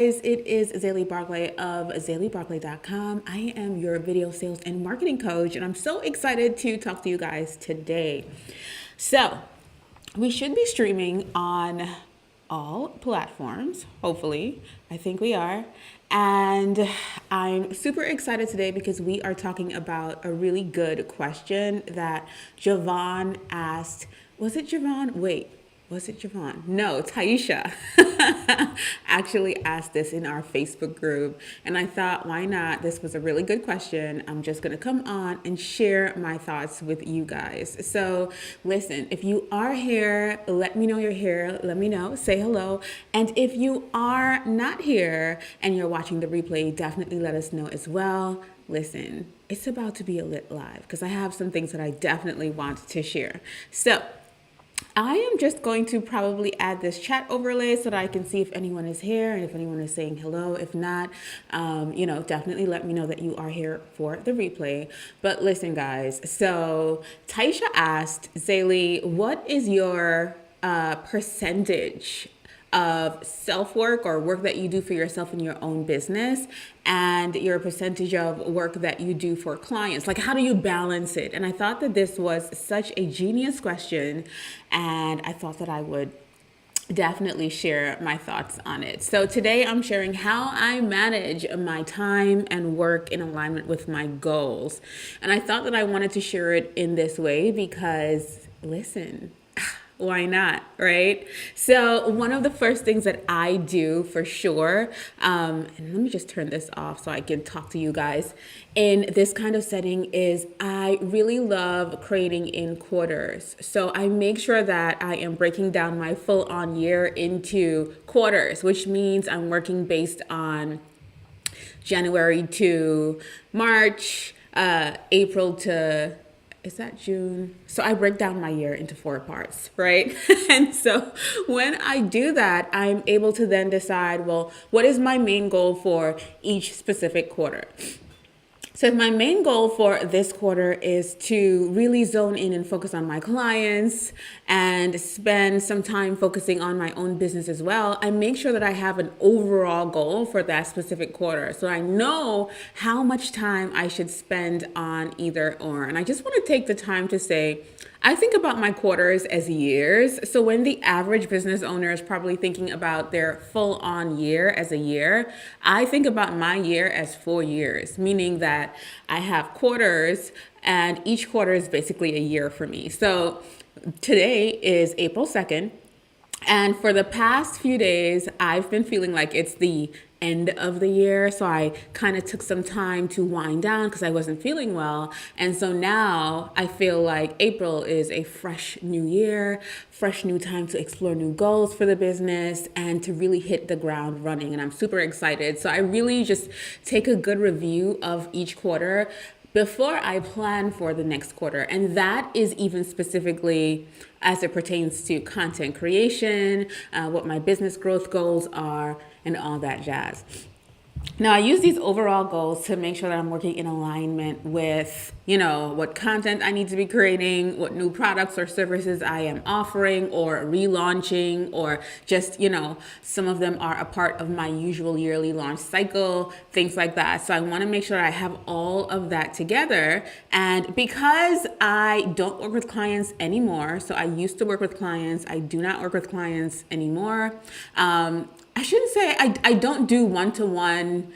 It is Zaylee Barclay of ZayleeBarclay.com. I am your video sales and marketing coach, and I'm so excited to talk to you guys today. So, we should be streaming on all platforms, hopefully. I think we are. And I'm super excited today because we are talking about a really good question that Javon asked. Was it Javon? Wait. Was it Javon? No, Taisha actually asked this in our Facebook group. And I thought, why not? This was a really good question. I'm just going to come on and share my thoughts with you guys. So listen, if you are here, let me know you're here. Let me know. Say hello. And if you are not here and you're watching the replay, definitely let us know as well. Listen, it's about to be a lit live because I have some things that I definitely want to share. So I am just going to probably add this chat overlay so that I can see if anyone is here and if anyone is saying hello. If not, definitely let me know that you are here for the replay. But listen, guys, so Taisha asked, Zaylee, what is your percentage of self-work or work that you do for yourself in your own business and your percentage of work that you do for clients? Like, how do you balance it? And I thought that this was such a genius question, and I thought that I would definitely share my thoughts on it. So today I'm sharing how I manage my time and work in alignment with my goals. And I thought that I wanted to share it in this way because, listen, why not, right? So one of the first things that I do for sure, and let me just turn this off so I can talk to you guys in this kind of setting, is I really love creating in quarters. So I make sure that I am breaking down my full on year into quarters, which means I'm working based on January to March, April to, is that June? So I break down my year into 4 parts, right? And so when I do that, I'm able to then decide, well, what is my main goal for each specific quarter? So if my main goal for this quarter is to really zone in and focus on my clients and spend some time focusing on my own business as well, I make sure that I have an overall goal for that specific quarter. So I know how much time I should spend on either or. And I just want to take the time to say, I think about my quarters as years. So when the average business owner is probably thinking about their full on year as a year, I think about my year as 4 years, meaning that I have quarters and each quarter is basically a year for me. So today is April 2nd. And for the past few days, I've been feeling like it's the end of the year. So I kind of took some time to wind down because I wasn't feeling well. And so now I feel like April is a fresh new year, fresh new time to explore new goals for the business and to really hit the ground running. And I'm super excited. So I really just take a good review of each quarter before I plan for the next quarter. And that is even specifically as it pertains to content creation, what my business growth goals are, and all that jazz. Now, I use these overall goals to make sure that I'm working in alignment with, what content I need to be creating, what new products or services I am offering or relaunching, or just, some of them are a part of my usual yearly launch cycle, things like that. So I want to make sure I have all of that together. And because I don't work with clients anymore, so I used to work with clients, I do not work with clients anymore. I shouldn't say I don't do one-to-one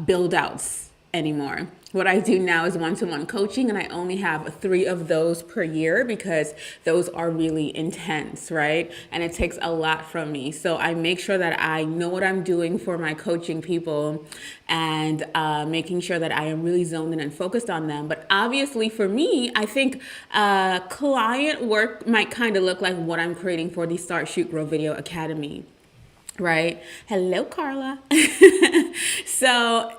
build outs anymore. What I do now is one-to-one coaching, and I only have 3 of those per year because those are really intense, right? And it takes a lot from me. So I make sure that I know what I'm doing for my coaching people and making sure that I am really zoned in and focused on them. But obviously for me, I think client work might kind of look like what I'm creating for the Start, Shoot, Grow Video Academy. Right? Hello, Carla. So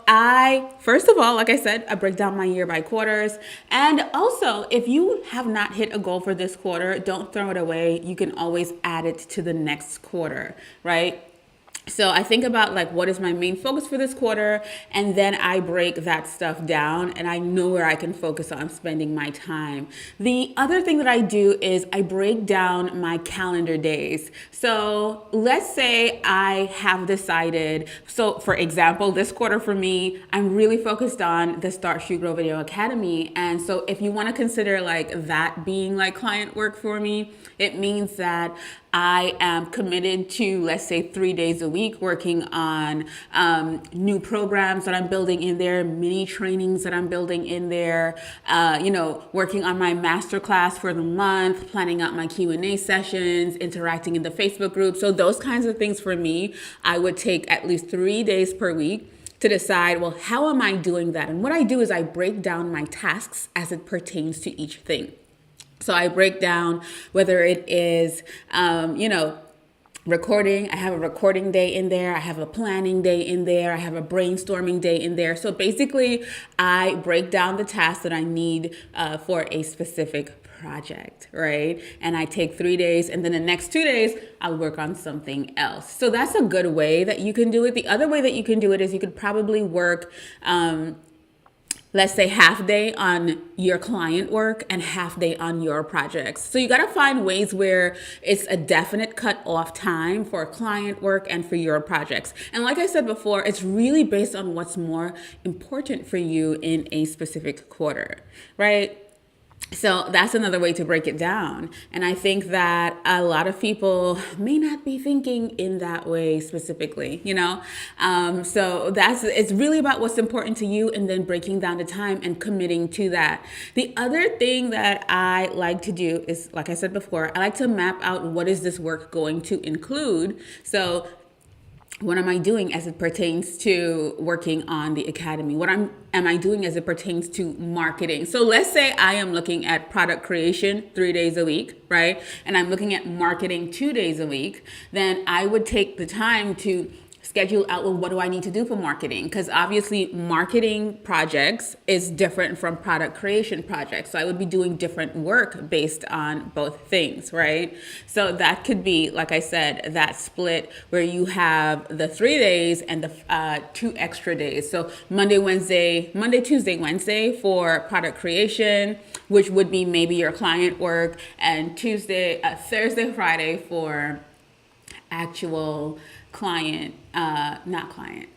first of all, like I said, I break down my year by quarters. And also, if you have not hit a goal for this quarter, don't throw it away. You can always add it to the next quarter, right? So I think about like what is my main focus for this quarter, and then I break that stuff down and I know where I can focus on spending my time. The other thing that I do is I break down my calendar days. So let's say I have decided, so for example, this quarter for me, I'm really focused on the Start Shoot Grow Video Academy. And so if you want to consider like that being like client work for me, it means that I am committed to, let's say, 3 days a week working on new programs that I'm building in there, mini trainings that I'm building in there, working on my masterclass for the month, planning out my Q&A sessions, interacting in the Facebook group. So those kinds of things for me, I would take at least 3 days per week to decide, well, how am I doing that? And what I do is I break down my tasks as it pertains to each thing. So I break down whether it is, recording. I have a recording day in there. I have a planning day in there. I have a brainstorming day in there. So basically, I break down the tasks that I need for a specific project, right? And I take 3 days, and then the next 2 days, I'll work on something else. So that's a good way that you can do it. The other way that you can do it is you could probably work let's say half day on your client work and half day on your projects. So you got to find ways where it's a definite cut off time for client work and for your projects. And like I said before, it's really based on what's more important for you in a specific quarter, right? So that's another way to break it down. And I think that a lot of people may not be thinking in that way specifically, So it's really about what's important to you and then breaking down the time and committing to that. The other thing that I like to do is, like I said before, I like to map out what is this work going to include. So what am I doing as it pertains to working on the academy? What am I doing as it pertains to marketing? So let's say I am looking at product creation 3 days a week, right? And I'm looking at marketing 2 days a week. Then I would take the time to schedule out, well, what do I need to do for marketing? Because obviously marketing projects is different from product creation projects. So I would be doing different work based on both things, right? So that could be, like I said, that split where you have the 3 days and the 2 extra days. So Monday, Tuesday, Wednesday for product creation, which would be maybe your client work, and Thursday, Friday for actual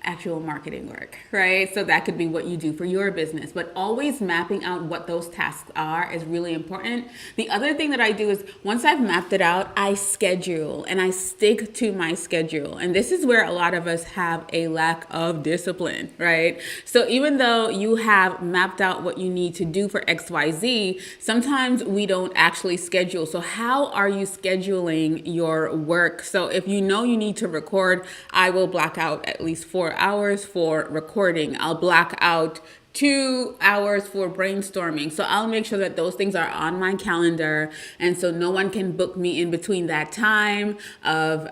actual marketing work, right? So that could be what you do for your business, but always mapping out what those tasks are is really important. The other thing that I do is once I've mapped it out, I schedule and I stick to my schedule. And this is where a lot of us have a lack of discipline, right? So even though you have mapped out what you need to do for XYZ, sometimes we don't actually schedule. So how are you scheduling your work? So if you know you need to record, I will block out at least 4 hours for recording. I'll block out 2 hours for brainstorming. So I'll make sure that those things are on my calendar. And so no one can book me in between that time of,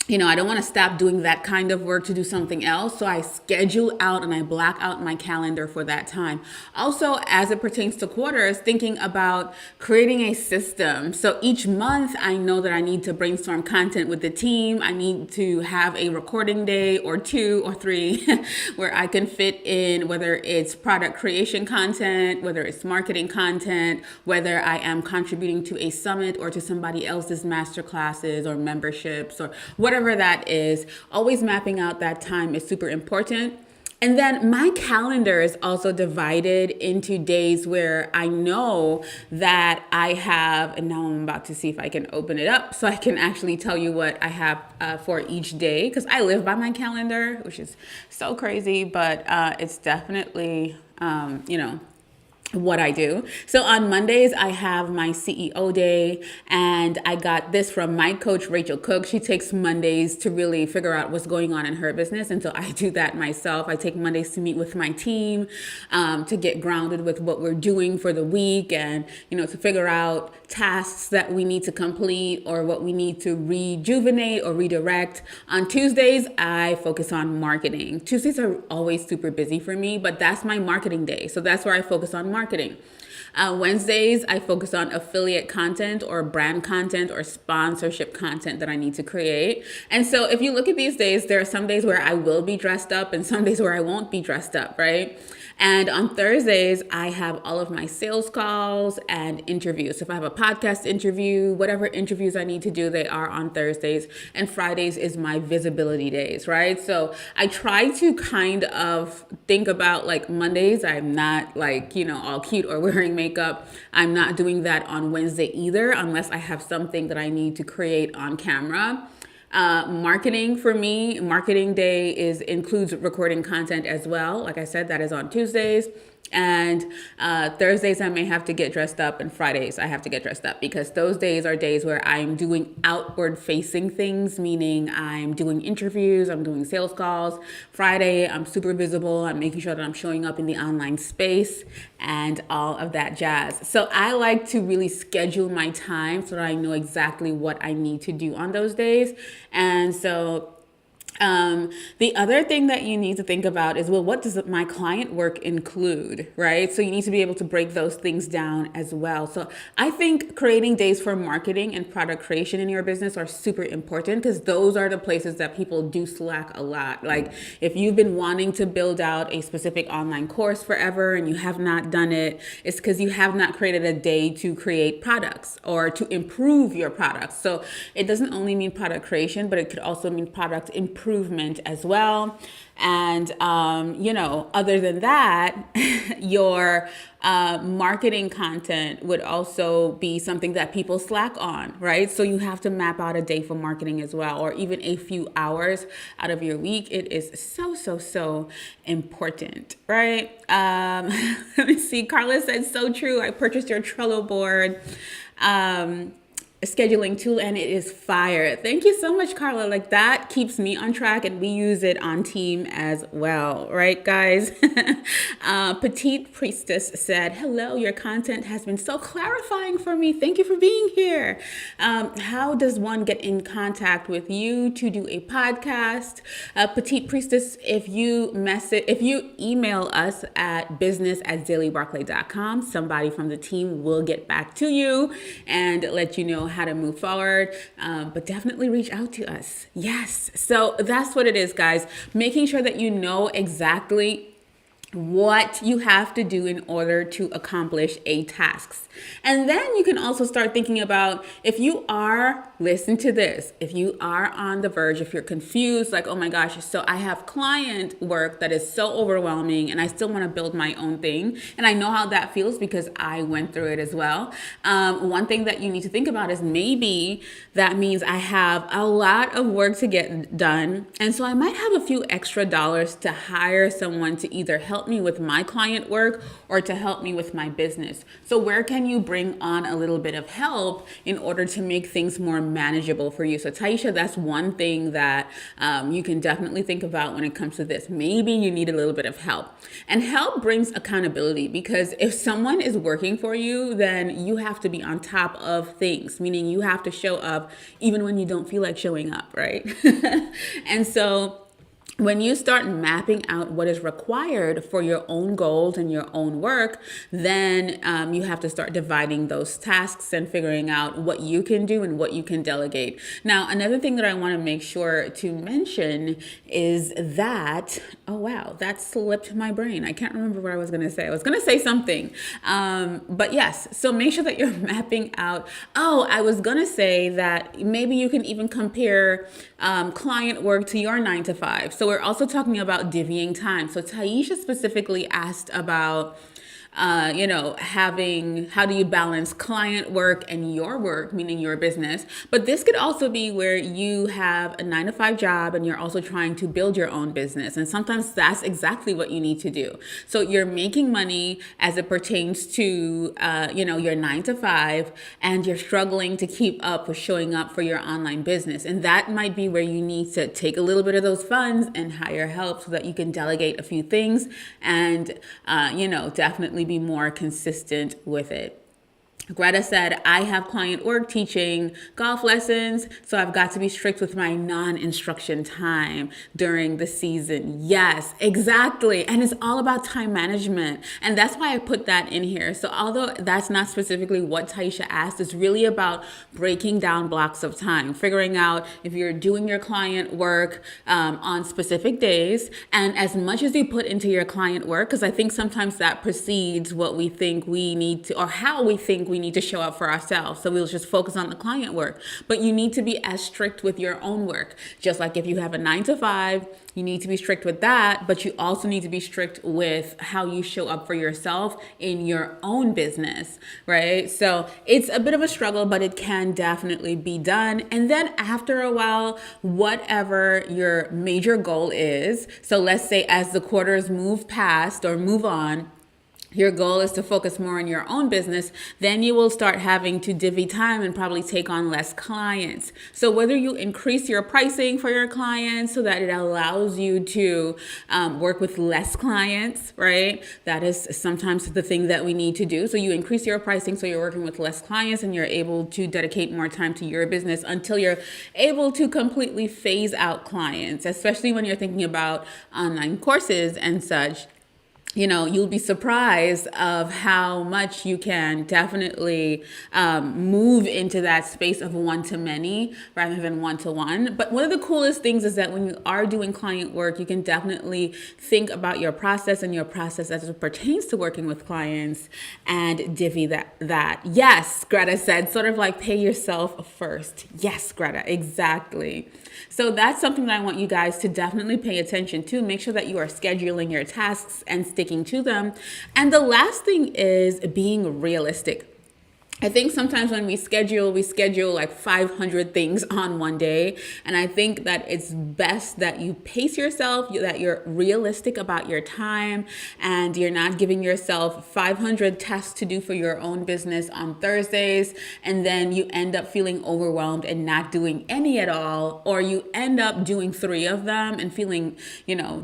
I don't want to stop doing that kind of work to do something else. So I schedule out and I block out my calendar for that time. Also, as it pertains to quarters, thinking about creating a system. So each month I know that I need to brainstorm content with the team. I need to have a recording day or 2 or 3 where I can fit in whether it's product creation content, whether it's marketing content, whether I am contributing to a summit or to somebody else's masterclasses or memberships or whatever that is. Always mapping out that time is super important. And then my calendar is also divided into days where I know that I have, and now I'm about to see if I can open it up so I can actually tell you what I have for each day, because I live by my calendar, which is so crazy, but it's definitely, what I do. So on Mondays, I have my CEO day, and I got this from my coach, Rachel Cook. She takes Mondays to really figure out what's going on in her business. And so I do that myself. I take Mondays to meet with my team, to get grounded with what we're doing for the week and, to figure out tasks that we need to complete or what we need to rejuvenate or redirect. On Tuesdays, I focus on marketing. Tuesdays are always super busy for me, but that's my marketing day. So that's where I focus on marketing. Wednesdays, I focus on affiliate content or brand content or sponsorship content that I need to create. And so if you look at these days, there are some days where I will be dressed up and some days where I won't be dressed up, right? And on Thursdays, I have all of my sales calls and interviews. So if I have a podcast interview, whatever interviews I need to do, they are on Thursdays. And Fridays is my visibility days, right? So I try to kind of think about like Mondays, I'm not like, all cute or wearing makeup. I'm not doing that on Wednesday either, unless I have something that I need to create on camera. Marketing for me, marketing day includes recording content as well. Like I said, that is on Tuesdays. And Thursdays I may have to get dressed up, and Fridays I have to get dressed up because those days are days where I'm doing outward facing things, meaning I'm doing interviews, I'm doing sales calls. Friday I'm super visible, I'm making sure that I'm showing up in the online space and all of that jazz. So I like to really schedule my time so that I know exactly what I need to do on those days. And so the other thing that you need to think about is, well, what does my client work include, right? So you need to be able to break those things down as well. So I think creating days for marketing and product creation in your business are super important because those are the places that people do slack a lot. Like if you've been wanting to build out a specific online course forever and you have not done it, it's because you have not created a day to create products or to improve your products. So it doesn't only mean product creation, but it could also mean product improvement as well. And, other than that, your marketing content would also be something that people slack on, right? So you have to map out a day for marketing as well, or even a few hours out of your week. It is so important, right? Let me see. Carla said, so true. I purchased your Trello board. Scheduling tool and it is fire. Thank you so much, Carla. Like that keeps me on track and we use it on team as well, right, guys? Petite Priestess said, hello, your content has been so clarifying for me. Thank you for being here. How does one get in contact with you to do a podcast? Petite Priestess, if you email us at business@zaleybarclay.com, somebody from the team will get back to you and let you know how to move forward, but definitely reach out to us. Yes. So that's what it is, guys. Making sure that you know exactly what you have to do in order to accomplish a task. And then you can also start thinking about if you are, listen to this, if you are on the verge, if you're confused, like, oh my gosh, so I have client work that is so overwhelming and I still want to build my own thing. And I know how that feels because I went through it as well. One thing that you need to think about is maybe that means I have a lot of work to get done. And so I might have a few extra dollars to hire someone to either help me with my client work or to help me with my business. So where can you bring on a little bit of help in order to make things more manageable for you? So Taisha, that's one thing that you can definitely think about when it comes to this. Maybe you need a little bit of help. And help brings accountability because if someone is working for you, then you have to be on top of things, meaning you have to show up even when you don't feel like showing up, right? And so when you start mapping out what is required for your own goals and your own work, then you have to start dividing those tasks and figuring out what you can do and what you can delegate. Now, another thing that I want to make sure to mention is that, oh wow, that slipped my brain. I can't remember what I was going to say. I was going to say something, but yes, so make sure that you're mapping out. Oh, I was going to say that maybe you can even compare client work to your 9 to 5. So we're also talking about divvying time. So Taisha specifically asked about how do you balance client work and your work, meaning your business. But this could also be where you have a 9 to 5 job and you're also trying to build your own business. And sometimes that's exactly what you need to do. So you're making money as it pertains to, your 9 to 5, and you're struggling to keep up with showing up for your online business. And that might be where you need to take a little bit of those funds and hire help so that you can delegate a few things and, definitely be more consistent with it. Greta said, I have client work teaching golf lessons, so I've got to be strict with my non-instruction time during the season. Yes, exactly. And it's all about time management. And that's why I put that in here. So although that's not specifically what Taisha asked, it's really about breaking down blocks of time, figuring out if you're doing your client work on specific days, and as much as you put into your client work, because I think sometimes that precedes what we think we need to, or how we think we need to show up for ourselves. So we'll just focus on the client work. But you need to be as strict with your own work. Just like if you have a 9 to 5, you need to be strict with that, but you also need to be strict with how you show up for yourself in your own business, right? So it's a bit of a struggle, but it can definitely be done. And then after a while, whatever your major goal is, so let's say as the quarters move past or move on, your goal is to focus more on your own business, then you will start having to divvy time and probably take on less clients. So whether you increase your pricing for your clients so that it allows you to work with less clients, right? That is sometimes the thing that we need to do. So you increase your pricing so you're working with less clients and you're able to dedicate more time to your business until you're able to completely phase out clients, especially when you're thinking about online courses and such. You'll be surprised of how much you can definitely move into that space of one-to-many rather than one-to-one. But one of the coolest things is that when you are doing client work, you can definitely think about your process and your process as it pertains to working with clients and divvy that. Yes, Greta said, sort of like pay yourself first. Yes, Greta, exactly. So that's something that I want you guys to definitely pay attention to. Make sure that you are scheduling your tasks and sticking to them. And the last thing is being realistic. I think sometimes when we schedule like 500 things on one day. And I think that it's best that you pace yourself, that you're realistic about your time, and you're not giving yourself 500 tasks to do for your own business on Thursdays. And then you end up feeling overwhelmed and not doing any at all. Or you end up doing 3 of them and feeling,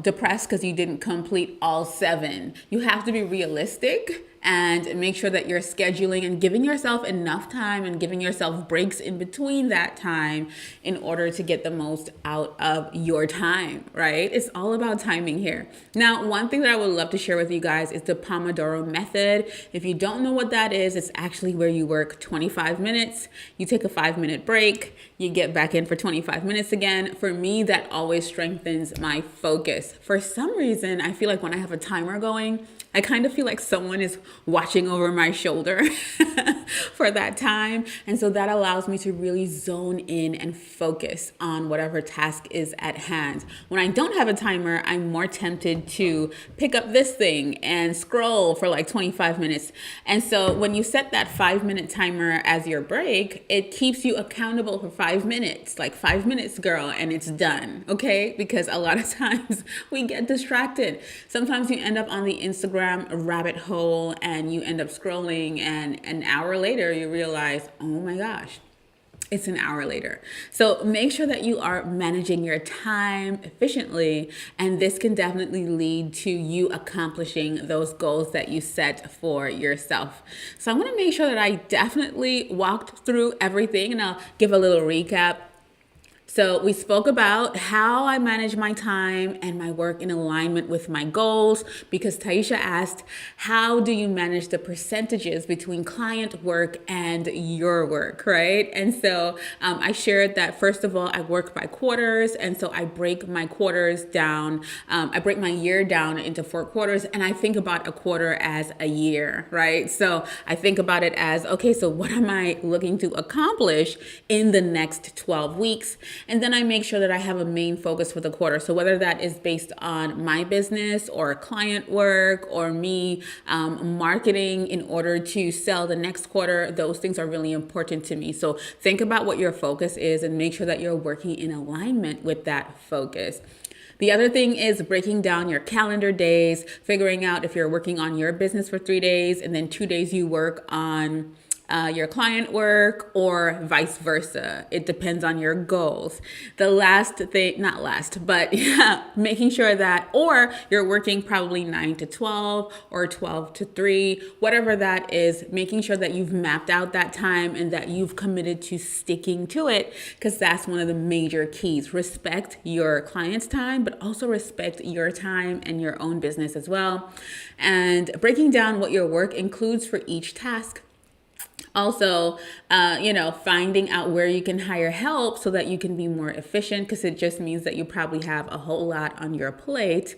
depressed because you didn't complete all 7. You have to be realistic and make sure that you're scheduling and giving yourself enough time and giving yourself breaks in between that time in order to get the most out of your time, right? It's all about timing here. Now, one thing that I would love to share with you guys is the Pomodoro Method. If you don't know what that is, it's actually where you work 25 minutes, you take a 5-minute break, you get back in for 25 minutes again. For me, that always strengthens my focus. For some reason, I feel like when I have a timer going, I kind of feel like someone is watching over my shoulder for that time. And so that allows me to really zone in and focus on whatever task is at hand. When I don't have a timer, I'm more tempted to pick up this thing and scroll for like 25 minutes. And so when you set that 5-minute timer as your break, it keeps you accountable for 5 minutes, like 5 minutes, girl, and it's done. Okay? Because a lot of times we get distracted. Sometimes you end up on the Instagram rabbit hole and you end up scrolling, and an hour later you realize, oh my gosh, it's an hour later. So make sure that you are managing your time efficiently, and this can definitely lead to you accomplishing those goals that you set for yourself. So I want to make sure that I definitely walked through everything, and I'll give a little recap. So we spoke about how I manage my time and my work in alignment with my goals, because Taisha asked, how do you manage the percentages between client work and your work, right? And so I shared that, first of all, I work by quarters. And so I break my quarters down. I break my year down into 4 quarters, and I think about a quarter as a year, right? So I think about it as, okay, so what am I looking to accomplish in the next 12 weeks? And then I make sure that I have a main focus for the quarter. So whether that is based on my business or client work or me marketing in order to sell the next quarter, those things are really important to me. So think about what your focus is and make sure that you're working in alignment with that focus. The other thing is breaking down your calendar days, figuring out if you're working on your business for 3 days and then 2 days you work on your client work, or vice versa. It depends on your goals. The last thing, not last, but yeah, making sure that, or you're working probably 9 to 12 or 12 to 3, whatever that is, making sure that you've mapped out that time and that you've committed to sticking to it, because that's one of the major keys. Respect your client's time, but also respect your time and your own business as well. And breaking down what your work includes for each task. Also, finding out where you can hire help so that you can be more efficient, because it just means that you probably have a whole lot on your plate.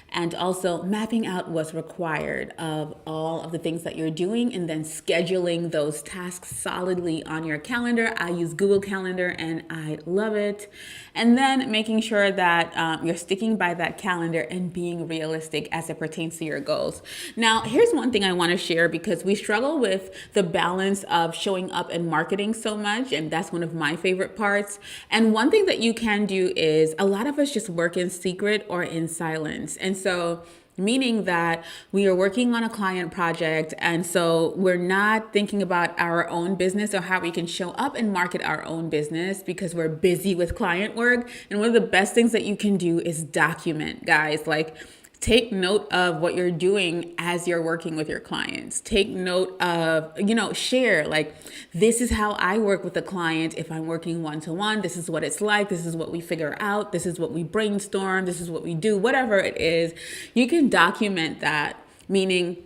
And also mapping out what's required of all of the things that you're doing, and then scheduling those tasks solidly on your calendar. I use Google Calendar and I love it. And then making sure that you're sticking by that calendar and being realistic as it pertains to your goals. Now, here's one thing I want to share, because we struggle with the balance of showing up and marketing so much, and that's one of my favorite parts. And one thing that you can do is, a lot of us just work in secret or in silence. And so meaning that we are working on a client project, and so we're not thinking about our own business or how we can show up and market our own business because we're busy with client work. And one of the best things that you can do is document, guys. Like, take note of what you're doing as you're working with your clients. Take note of, share, like, this is how I work with a client if I'm working one-to-one. This is what it's like. This is what we figure out. This is what we brainstorm. This is what we do, whatever it is. You can document that, meaning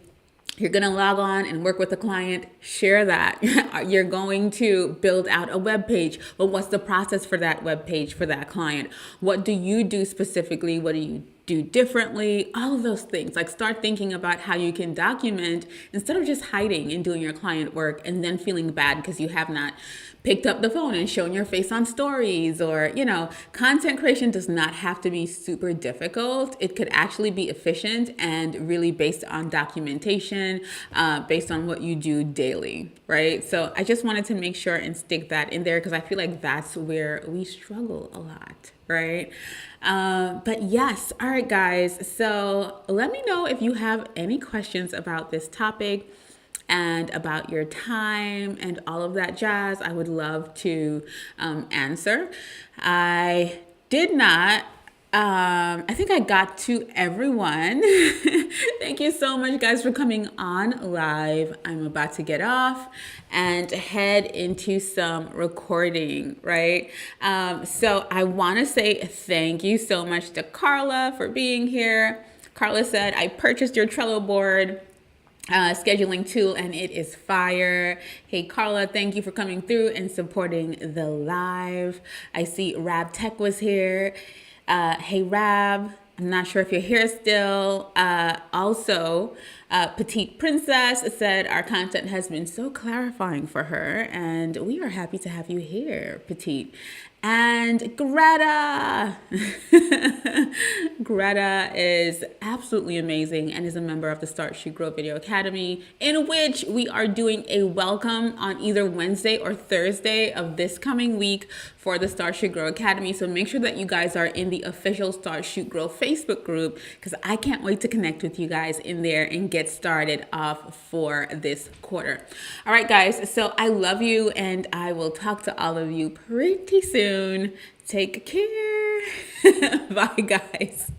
you're going to log on and work with a client, share that. You're going to build out a web page. Well, what's the process for that web page for that client? What do you do specifically? What do you do differently? All of those things. Like, start thinking about how you can document instead of just hiding and doing your client work and then feeling bad because you have not picked up the phone and shown your face on stories. Or, content creation does not have to be super difficult. It could actually be efficient and really based on documentation, based on what you do daily, right? So I just wanted to make sure and stick that in there, because I feel like that's where we struggle a lot, right? But yes, all right, guys. So let me know if you have any questions about this topic and about your time and all of that jazz. I would love to answer. I did not. I think I got to everyone. Thank you so much, guys, for coming on live. I'm about to get off and head into some recording, right? So I want to say thank you so much to Carla for being here. Carla said, I purchased your Trello board scheduling tool and it is fire. Hey Carla, thank you for coming through and supporting the live. I see Rab Tech was here. Hey Rab, I'm not sure if you're here still. Also, Petite Princess said our content has been so clarifying for her, and we are happy to have you here, Petite. And Greta. Greta is absolutely amazing and is a member of the Start, Shoot, Grow Video Academy, in which we are doing a welcome on either Wednesday or Thursday of this coming week for the Start, Shoot, Grow Academy. So make sure that you guys are in the official Start, Shoot, Grow Facebook group, because I can't wait to connect with you guys in there and get started off for this quarter. All right, guys. So I love you, and I will talk to all of you pretty soon. Take care. Bye, guys.